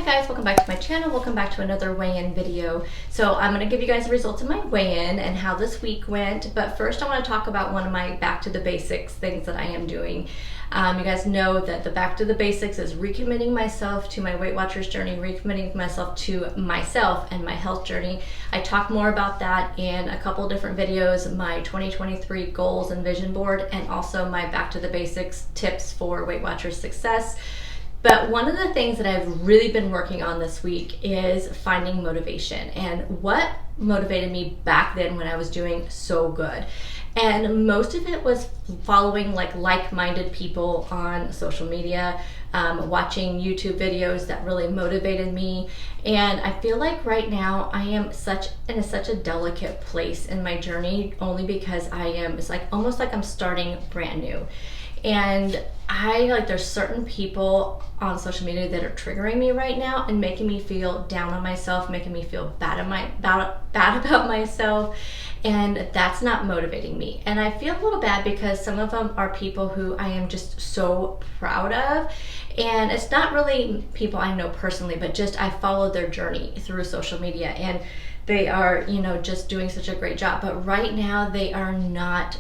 guys, welcome back to my channel. Welcome back to another weigh-in video. So I'm going to give you guys the results of my weigh-in and how this week went. But first I want to talk about one of my back to the basics things that I am doing. You guys know that the back to the basics is recommitting myself to my Weight Watchers journey, recommitting myself to myself and my health journey. I talk more about that in a couple different videos, my 2023 goals and vision board, and also my back to the basics tips for Weight Watchers success. But one of the things that I've really been working on this week is finding motivation and what motivated me back then when I was doing so good. And most of it was following like-minded people on social media, watching YouTube videos that really motivated me. And I feel like right now I am in such a delicate place in my journey, only because it's almost like I'm starting brand new. And there's certain people on social media that are triggering me right now and making me feel down on myself, making me feel bad about myself, and that's not motivating me. And I feel a little bad because some of them are people who I am just so proud of, and it's not really people I know personally, but just I followed their journey through social media, and they are, just doing such a great job. But right now they are not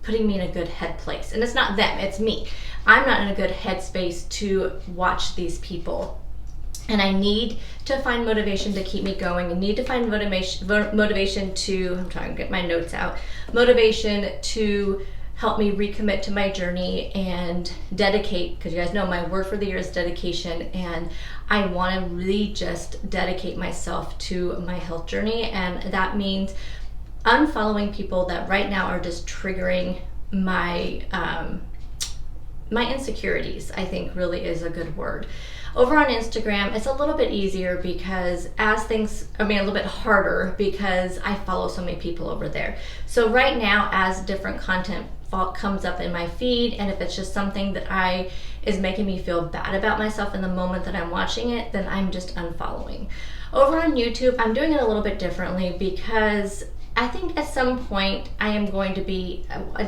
putting me in a good head place. And it's not them, it's me. I'm not in a good headspace to watch these people. And I need to find motivation to keep me going. I need to find motivation to, I'm trying to get my notes out, motivation to help me recommit to my journey and dedicate, because you guys know my word for the year is dedication, and I want to really just dedicate myself to my health journey. And that means unfollowing people that right now are just triggering my my insecurities, I think really is a good word. Over on Instagram, it's a little bit easier because a little bit harder because I follow so many people over there. So right now, as different content comes up in my feed, and if it's just something that is making me feel bad about myself in the moment that I'm watching it, then I'm just unfollowing. Over on YouTube, I'm doing it a little bit differently because I think at some point I am going to be, I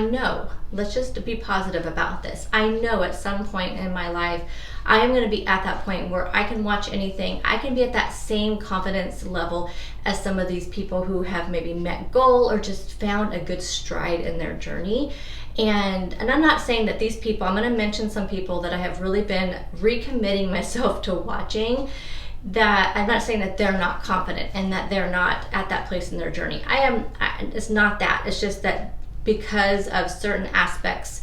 know, let's just be positive about this. I know at some point in my life, I am going to be at that point where I can watch anything. I can be at that same confidence level as some of these people who have maybe met goal or just found a good stride in their journey. And I'm not saying that these people, I'm going to mention some people that I have really been recommitting myself to watching, that I'm not saying that they're not confident and that they're not at that place in their journey. It's not that. It's just that because of certain aspects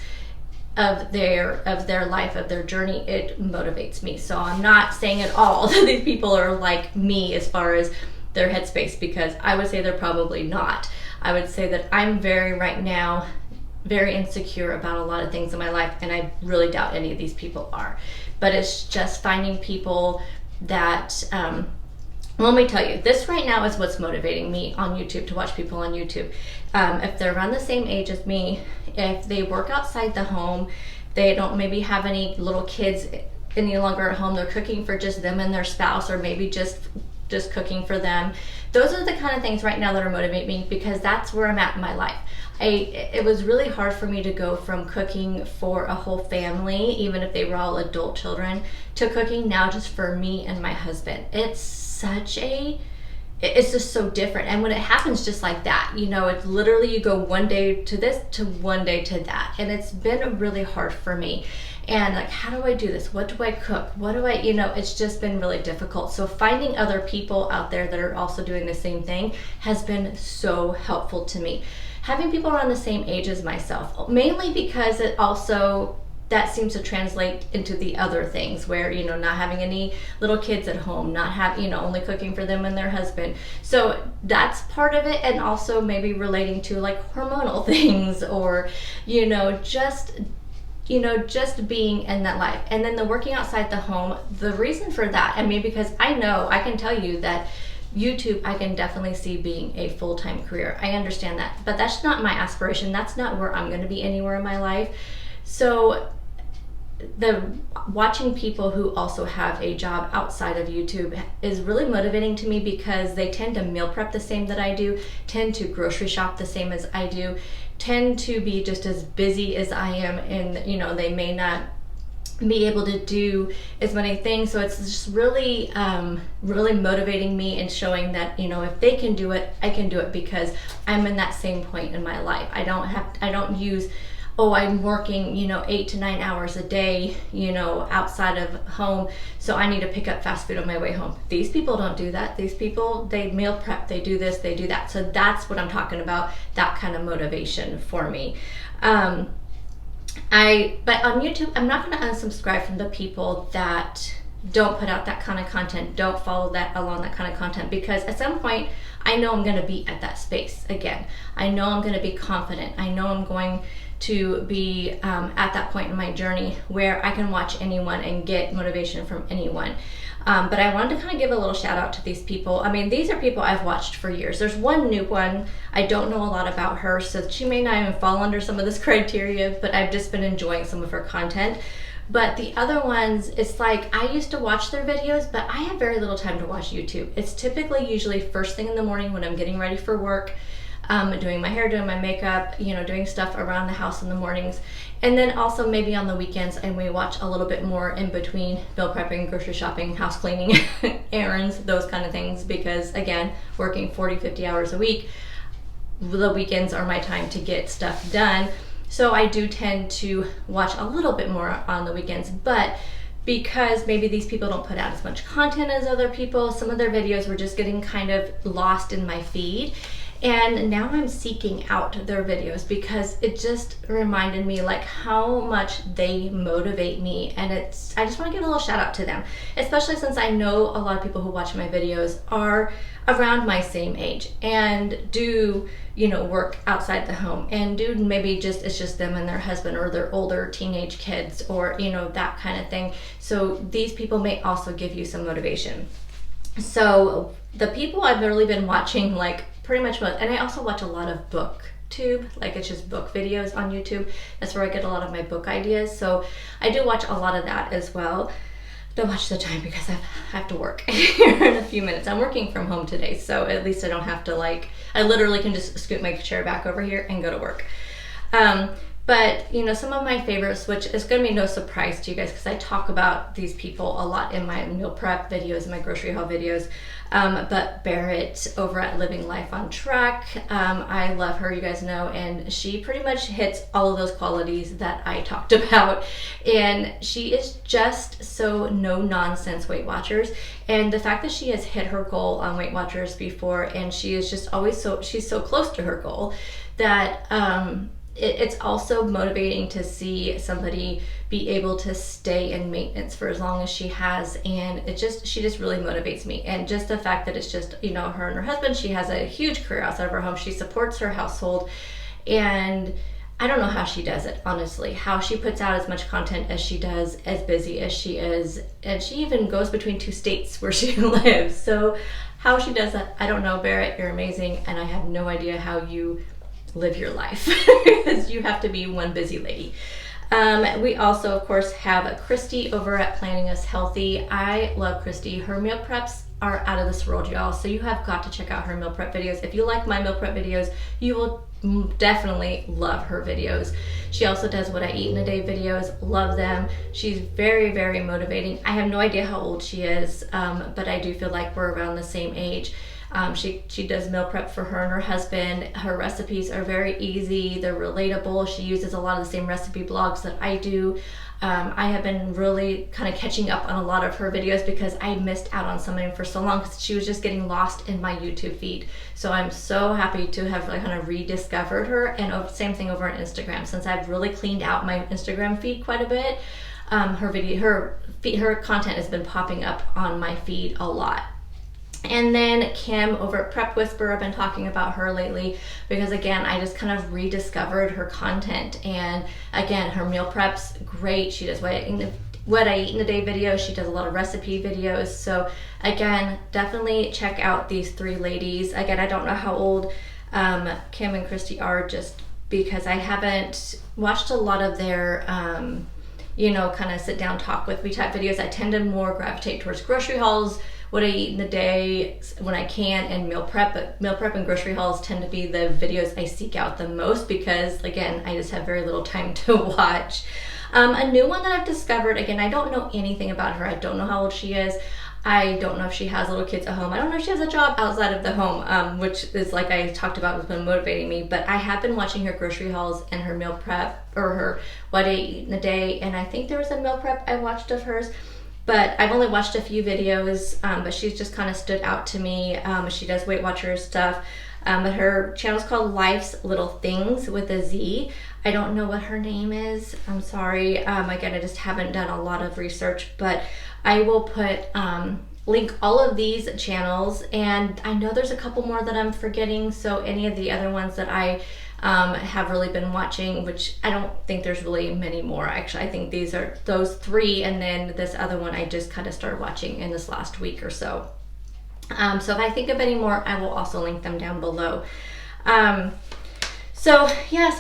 of their life, of their journey, it motivates me. So I'm not saying at all that these people are like me as far as their headspace, because I would say they're probably not. I would say that I'm right now very insecure about a lot of things in my life, and I really doubt any of these people are. But it's just finding people that let me tell you, this right now is what's motivating me on YouTube, to watch people on YouTube. If they're around the same age as me, if they work outside the home, they don't maybe have any little kids any longer at home, they're cooking for just them and their spouse, or maybe just cooking for them. Those are the kind of things right now that are motivating me, because that's where I'm at in my life. It was really hard for me to go from cooking for a whole family, even if they were all adult children, to cooking now just for me and my husband. It's just so different. And when it happens just like that, it's literally you go one day to this to one day to that. And it's been really hard for me. And how do I do this? What do I cook? It's just been really difficult. So finding other people out there that are also doing the same thing has been so helpful to me. Having people around the same age as myself, mainly because that seems to translate into the other things where, not having any little kids at home, not having, only cooking for them and their husband. So that's part of it. And also maybe relating to hormonal things, or, just being in that life. And then the working outside the home, the reason for that, because I can tell you that YouTube, I can definitely see being a full-time career. I understand that, but that's not my aspiration. That's not where I'm going to be anywhere in my life. So watching people who also have a job outside of YouTube is really motivating to me, because they tend to meal prep the same that I do, tend to grocery shop the same as I do, tend to be just as busy as I am, and they may not be able to do as many things. So it's just really really motivating me and showing that, you know, if they can do it, I can do it, because I'm in that same point in my life. I don't use, oh, I'm working, you know, 8 to 9 hours a day, you know, outside of home, so I need to pick up fast food on my way home. These people don't do that. These people, they meal prep, they do this, they do that. So that's what I'm talking about, that kind of motivation for me. But on YouTube, I'm not going to unsubscribe from the people that don't put out that kind of content, don't follow along that kind of content, because at some point I know I'm going to be at that space again. I know I'm going to be confident. I know I'm going to be at that point in my journey where I can watch anyone and get motivation from anyone. But I wanted to kind of give a little shout out to these people. I mean, these are people I've watched for years. There's one new one. I don't know a lot about her, so she may not even fall under some of this criteria, but I've just been enjoying some of her content. But the other ones, it's like I used to watch their videos, but I have very little time to watch YouTube. It's typically usually first thing in the morning when I'm getting ready for work, doing my hair, doing my makeup, you know, doing stuff around the house in the mornings. And then also maybe on the weekends, and we watch a little bit more in between meal prepping, grocery shopping, house cleaning, errands, those kind of things, because again, working 40, 50 hours a week, the weekends are my time to get stuff done. So I do tend to watch a little bit more on the weekends, but because maybe these people don't put out as much content as other people, some of their videos were just getting kind of lost in my feed. And now I'm seeking out their videos because it just reminded me like how much they motivate me, and I just want to give a little shout out to them, especially since I know a lot of people who watch my videos are around my same age and do, you know, work outside the home, and do maybe it's just them and their husband or their older teenage kids, or, you know, that kind of thing. So these people may also give you some motivation. So the people I've really been watching, like pretty much most, and I also watch a lot of booktube, like it's just book videos on YouTube. That's where I get a lot of my book ideas. So I do watch a lot of that as well. Don't watch the time because I have to work here in a few minutes. I'm working from home today, so at least I don't have to, like, I literally can just scoot my chair back over here and go to work. But, you know, some of my favorites, which is going to be no surprise to you guys because I talk about these people a lot in my meal prep videos and my grocery haul videos. But Barrett over at Living Life on Track, I love her, you guys know, and she pretty much hits all of those qualities that I talked about. And she is just so no-nonsense Weight Watchers. And the fact that she has hit her goal on Weight Watchers before, and she is just always she's so close to her goal that it's also motivating to see somebody be able to stay in maintenance for as long as she has, and she just really motivates me. And just the fact that it's just, you know, her and her husband, she has a huge career outside of her home, she supports her household, and I don't know how she does it, honestly, how she puts out as much content as she does, as busy as she is, and she even goes between 2 states where she lives. So how she does that, I don't know. Barrett, you're amazing, and I have no idea how you live your life because you have to be one busy lady. We also, of course, have Christy over at Planning Us Healthy. I love Christy. Her meal preps are out of this world, y'all. So you have got to check out her meal prep videos. If you like my meal prep videos, you will definitely love her videos. She also does what I eat in a day videos. Love them. She's very, very motivating. I have no idea how old she is, but I do feel like we're around the same age. She does meal prep for her and her husband. Her recipes are very easy. They're relatable. She uses a lot of the same recipe blogs that I do. I have been really kind of catching up on a lot of her videos because I missed out on some of them for so long because she was just getting lost in my YouTube feed. So I'm so happy to have kind of rediscovered her, and same thing over on Instagram. Since I've really cleaned out my Instagram feed quite a bit, her content has been popping up on my feed a lot. And then Kim over at Prep Whisperer, I've been talking about her lately because, again, I just kind of rediscovered her content. And again, her meal preps, great. She does what I eat in a day videos. She does a lot of recipe videos. So again, definitely check out these 3 ladies. Again, I don't know how old Kim and Christy are, just because I haven't watched a lot of their you know, kind of sit down talk with me type videos. I tend to more gravitate towards grocery hauls, what I eat in the day when I can, and meal prep. But meal prep and grocery hauls tend to be the videos I seek out the most because, again, I just have very little time to watch. A new one that I've discovered, again, I don't know anything about her. I don't know how old she is. I don't know if she has little kids at home. I don't know if she has a job outside of the home, which is, like I talked about, has been motivating me. But I have been watching her grocery hauls and her meal prep, or her what I eat in a day. And I think there was a meal prep I watched of hers. But I've only watched a few videos, but she's just kind of stood out to me. She does Weight Watchers stuff. But her channel is called Life's Little Things with a Z. I don't know what her name is. I'm sorry. Again, I just haven't done a lot of research, but I will put link all of these channels, and I know there's a couple more that I'm forgetting. So any of the other ones that I have really been watching, which I don't think there's really many more. Actually, I think these are those three, and then this other one I just kind of started watching in this last week or so. So if I think of any more, I will also link them down below. So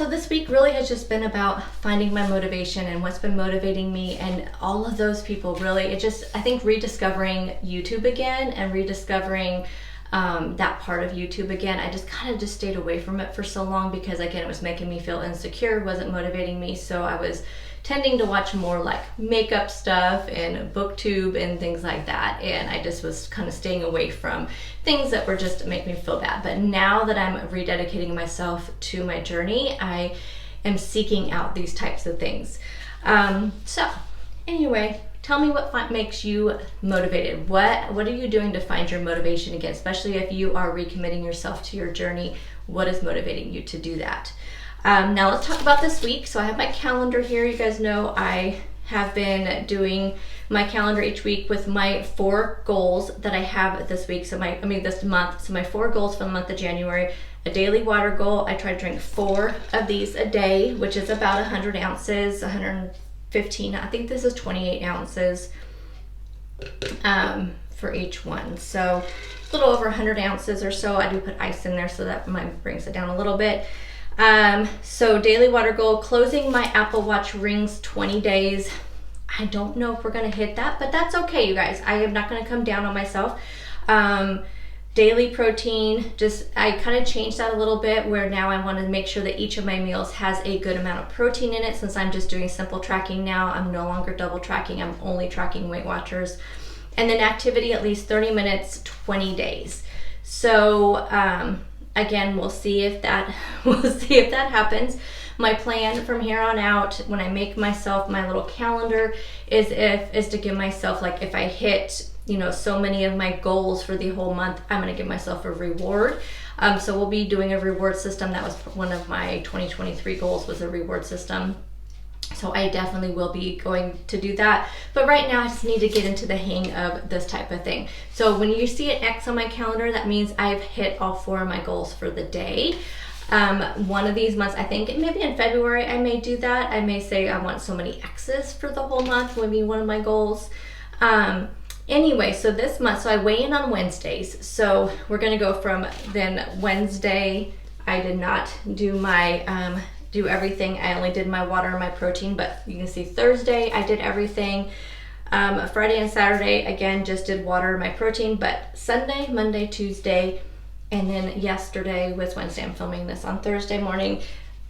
this week really has just been about finding my motivation and what's been motivating me, and all of those people really, I think rediscovering YouTube again and rediscovering that part of YouTube again. I just kind of just stayed away from it for so long because, again, it was making me feel insecure, wasn't motivating me. So I was tending to watch more like makeup stuff and booktube and things like that, and I just was kind of staying away from things that were just make me feel bad. But now that I'm rededicating myself to my journey, I am seeking out these types of things. So anyway, tell me what makes you motivated. What are you doing to find your motivation again, especially if you are recommitting yourself to your journey? What is motivating you to do that? Now let's talk about this week. So I have my calendar here. You guys know I have been doing my calendar each week with my 4 goals that I have this week. This month. So my 4 goals for the month of January: a daily water goal. I try to drink 4 of these a day, which is about 100 ounces, 115. I think this is 28 ounces for each one. So a little over 100 ounces or so. I do put ice in there, so that brings it down a little bit. So daily water goal, closing my Apple Watch rings 20 days. I don't know if we're going to hit that, but that's okay, you guys. I am not going to come down on myself. Daily protein, I kind of changed that a little bit, where now I want to make sure that each of my meals has a good amount of protein in it. Since I'm just doing simple tracking now, I'm no longer double tracking. I'm only tracking Weight Watchers. And then activity, at least 30 minutes, 20 days. So, again, we'll see if that happens. My plan from here on out, when I make myself my little calendar, is to give myself, like, if I hit, so many of my goals for the whole month, I'm going to give myself a reward. So we'll be doing a reward system. That was one of my 2023 goals, was a reward system. So I definitely will be going to do that. But right now I just need to get into the hang of this type of thing. So when you see an X on my calendar, that means I've hit all 4 of my goals for the day. One of these months, I think maybe in February, I may do that. I may say I want so many X's for the whole month, would be one of my goals. Anyway, so this month, so I weigh in on Wednesdays. So we're gonna go from then Wednesday, I did not do my, do everything. I only did my water and my protein, but you can see Thursday I did everything. Friday and Saturday, again, just did water and my protein, but Sunday, Monday, Tuesday, and then yesterday was Wednesday. I'm filming this on Thursday morning.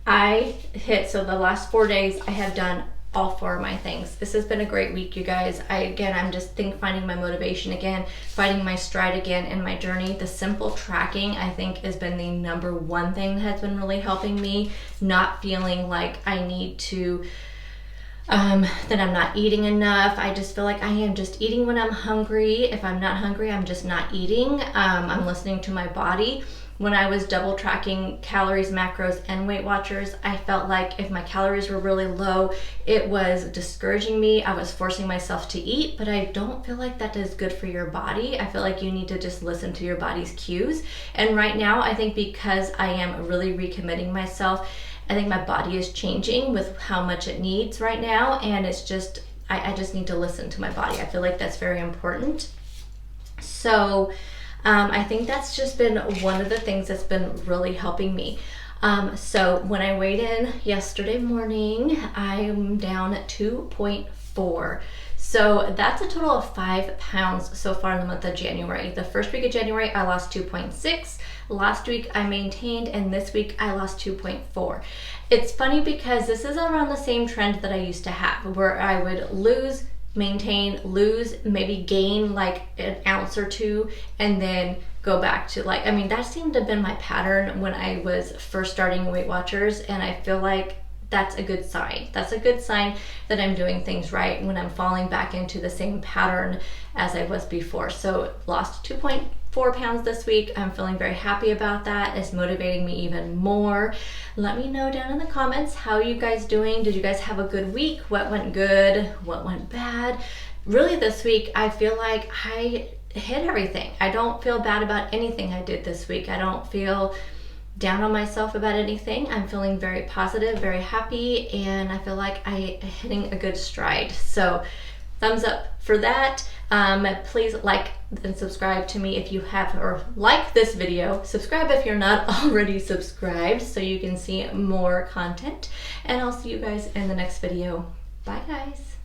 So the last 4 days I have done all 4 of my things. This has been a great week, you guys. I'm just finding my motivation again, finding my stride again in my journey. The simple tracking, I think, has been the number one thing that has been really helping me, not feeling like I need to, that I'm not eating enough. I just feel like I am just eating when I'm hungry. If I'm not hungry, I'm just not eating. I'm listening to my body. When I was double tracking calories, macros, and Weight Watchers, I felt like if my calories were really low, it was discouraging me. I was forcing myself to eat, but I don't feel like that is good for your body. I feel like you need to just listen to your body's cues. And right now, I think because I am really recommitting myself, I think my body is changing with how much it needs right now. And it's just, I just need to listen to my body. I feel like that's very important. So, I think that's just been one of the things that's been really helping me. So when I weighed in yesterday morning, I am down at 2.4. So that's a total of 5 pounds so far in the month of January. The first week of January, I lost 2.6. Last week I maintained, and this week I lost 2.4. It's funny because this is around the same trend that I used to have, where I would lose, maintain, lose, maybe gain like an ounce or two, and then go back to like, I mean, that seemed to have been my pattern when I was first starting Weight Watchers, and I feel like that's a good sign. That's a good sign that I'm doing things right when I'm falling back into the same pattern as I was before. So lost 2.4 pounds this week. I'm feeling very happy about that. It's motivating me even more. Let me know down in the comments, how are you guys doing? Did you guys have a good week? What went good? What went bad? Really this week, I feel like I hit everything. I don't feel bad about anything I did this week. I don't feel down on myself about anything. I'm feeling very positive, very happy, and I feel like I'm hitting a good stride. So thumbs up for that. Please like and subscribe to me if you have, or like this video. Subscribe if you're not already subscribed so you can see more content. And I'll see you guys in the next video. Bye guys.